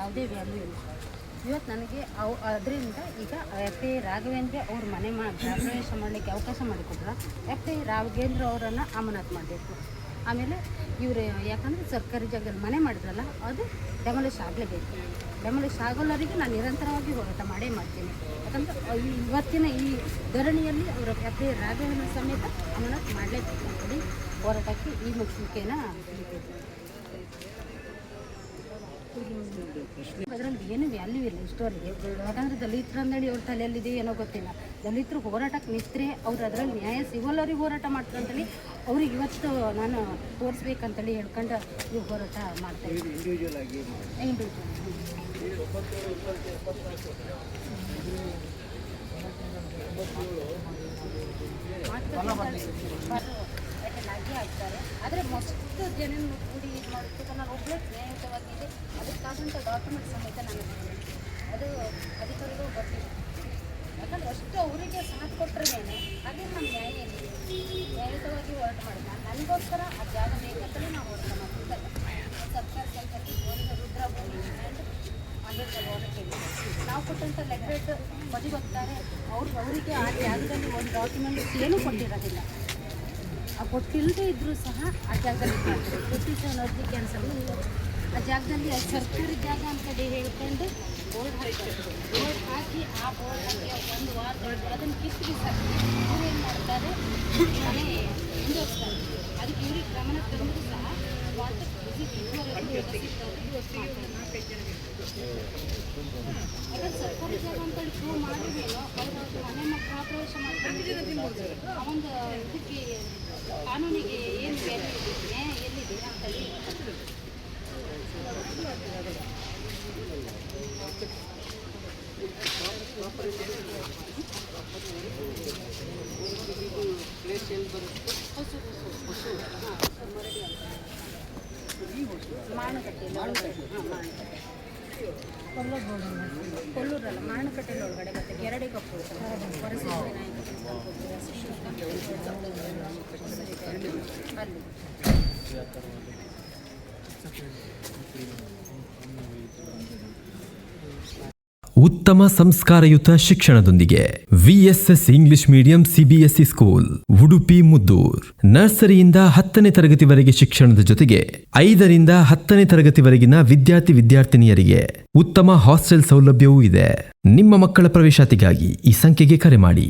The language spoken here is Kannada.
ಯಾವುದೇ ವ್ಯಾಲ್ಯೂ ಇಲ್ಲ. ಇವತ್ತು ನನಗೆ ಅದರಿಂದ ಈಗ FA ರಾಘವೇಂದ್ರ ಅವ್ರ ಮನೆ ಪ್ರವೇಶ ಮಾಡಲಿಕ್ಕೆ ಅವಕಾಶ ಮಾಡಿಕೊಟ್ರೆ FA ರಾಘವೇಂದ್ರ ಅವರನ್ನು ಅಮಾನತು ಮಾಡಬೇಕು. ಆಮೇಲೆ ಇವರು ಯಾಕಂದರೆ ಸರ್ಕಾರಿ ಜಾಗದಲ್ಲಿ ಮನೆ ಮಾಡಿದ್ರಲ್ಲ, ಅದು ಡೆಮಾಲಿಷ್ ಆಗಲೇಬೇಕು. ಡೆಮಾಲಿಷ್ ಆಗೋಲ್ಲರಿಗೆ ನಾನು ನಿರಂತರವಾಗಿ ಹೋರಾಟ ಮಾಡೇ ಮಾಡ್ತೀನಿ. ಯಾಕಂದರೆ ಇವತ್ತಿನ ಈ ಧರಣಿಯಲ್ಲಿ ಅವರ FA ರಾಘವೇಂದ್ರ ಸಮೇತ ಅಮಾನತು ಮಾಡಲೇಬೇಕು ಅಂತೇಳಿ ಹೋರಾಟಕ್ಕೆ ಈ ಮುಖ್ಯನ ಅದರಲ್ಲಿ ಏನು ವ್ಯಾಲ್ಯೂ ಇಲ್ಲ ಇಷ್ಟವರೆಗೆ. ಯಾಕಂದರೆ ದಲಿತರು ಅಂದೇಳಿ ಅವ್ರ ತಲೆಯಲ್ಲಿದೆ ಏನೋ ಗೊತ್ತಿಲ್ಲ. ದಲಿತರು ಹೋರಾಟಕ್ಕೆ ನಿಂತರೆ ಅವ್ರು ಅದರಲ್ಲಿ ನ್ಯಾಯ ಸಿಗೋಲ್ಲವ್ರಿಗೆ ಹೋರಾಟ ಮಾಡ್ತಾರೆ ಅಂತೇಳಿ ಅವ್ರಿಗೆ ಇವತ್ತು ನಾನು ತೋರಿಸ್ಬೇಕಂತೇಳಿ ಹೇಳ್ಕೊಂಡು ಈ ಹೋರಾಟ ಮಾಡ್ತಾಯಿದ್ದೀನಿ. ಆಗಿ ಆಗ್ತಾರೆ. ಆದರೆ ಮಸ್ತು ಜನ ಕೂಡಿ ಇದು ಮಾಡ್ತೀವಿ. ನಾನು ಒಬ್ಬಳೇ ನ್ಯಾಯಯುತವಾಗಿದೆ, ಅದಕ್ಕಾದಂಥ ಡಾಕ್ಯುಮೆಂಟ್ ಸಮೇತ ನಾನು ಅದು ಅಧಿಕಾರಿಗಳು ಬರ್ತೀವಿ. ಯಾಕಂದರೆ ಅಷ್ಟು ಅವರಿಗೆ ಸಾಥ್ ಕೊಟ್ಟರೇನೆ ಹಾಗೆ ನಮ್ಮ ನ್ಯಾಯ ಏನಿದೆ, ನ್ಯಾಯಯುತವಾಗಿ ಹೋರಾಟ ಮಾಡಿದ ನನಗೋಸ್ಕರ ಆ ಜಾಗ ಬೇಕಂತಲೇ ನಾವು ಹೋರಾಟ ಮಾಡ್ತಿದ್ದಲ್ಲ. ಸರ್ಕಾರ ಸಂಘಕ್ಕೆ ಒಂದು ರುದ್ರಭೂಮಿ ಆ್ಯಂಡ್ ಅಂಬೇಡ್ಕರ್ ಹೋರಾಟ ನಾವು ಕೊಟ್ಟಂಥ ಲೆಟರೇಟ್ ಬದಿಗೊತ್ತಾರೆ. ಅವರಿಗೆ ಆ ಜಾಗದಲ್ಲಿ ಒಂದು ಡಾಕ್ಯುಮೆಂಟ್ಸ್ ಏನೂ ಕೊಟ್ಟಿರೋದಿಲ್ಲ. ಆ ಕೊಟ್ಟಿಲ್ಲದೆ ಇದ್ದರೂ ಸಹ ಆ ಜಾಗದಲ್ಲಿ ಮಾಡ್ತಾರೆ. ಪೆಟಿಷನ್ ಅರ್ಜಿ ಕ್ಯಾನ್ಸಲ್ ಮಾಡ್ತಾರೆ. ಆ ಜಾಗದಲ್ಲಿ ಅದು ಸರ್ಕಾರಿ ಜಾಗ ಅಂತೇಳಿ ಹೇಳ್ಕೊಂಡು ಬೋರ್ಡ್ ಹಾಕ್ತಾರೆ. ಬೋರ್ಡ್ ಹಾಕಿ ಆ ಬೋರ್ಡ್ ಹಾಕಿ ಒಂದು ವಾರದೊಳಗೆ ಅದನ್ನು ಕಿತ್ತು ಬಿಸಾಕಿ ಇವ್ರೇನು ಮಾಡ್ತಾರೆ, ಮನೆ ಮುಂದುವರಿಸ್ತಾರೆ. ಅದಕ್ಕೆ ಇವ್ರಿಗೆ ಗಮನ ತಂದರೂ ಸಹ ವಾಟರ್ ವಿಸಿಟ್ ಯಾಕಂದ್ರೆ ಸರ್ಕಾರಿ ಜಾಗ ಅಂತೇಳಿ ಪ್ರೂವ್ ಮಾಡಿದ್ಮೇಲೆ ಅವ್ರು ಮನೆ ಮಕ್ಕಳ ಪ್ರವೇಶ ಮಾಡ್ತಾರೆ. ಆ ಒಂದು ಇದಕ್ಕೆ ಕಾನೂನಿಗೆ ಏನು ವ್ಯಾಲ್ಯೂ ಇದೆ, ನ್ಯಾಯ ಎಲ್ಲಿದೆ ಅಂತೇಳಿ ಕೊಲ್ಲೂರಲ್ಲ, ಮಾಣಕಟ್ಟೆಯಲ್ಲಿ ಒಳಗಡೆ ಮತ್ತೆ ಕೆರಡಿಗೊಪ್ಪು ಅಲ್ಲಿ ಉತ್ತಮ ಸಂಸ್ಕಾರಯುತ ಶಿಕ್ಷಣದೊಂದಿಗೆ VSS English medium CBSE school Udupi Muddur. ನರ್ಸರಿಯಿಂದ 10ನೇ ತರಗತಿವರೆಗೆ ಶಿಕ್ಷಣದ ಜೊತೆಗೆ 5ರಿಂದ 10ನೇ ತರಗತಿವರೆಗಿನ ವಿದ್ಯಾರ್ಥಿನಿಯರಿಗೆ ಉತ್ತಮ ಹಾಸ್ಟೆಲ್ ಸೌಲಭ್ಯವೂ ಇದೆ. ನಿಮ್ಮ ಮಕ್ಕಳ ಪ್ರವೇಶಾತಿಗಾಗಿ ಈ ಸಂಖ್ಯೆಗೆ ಕರೆ ಮಾಡಿ.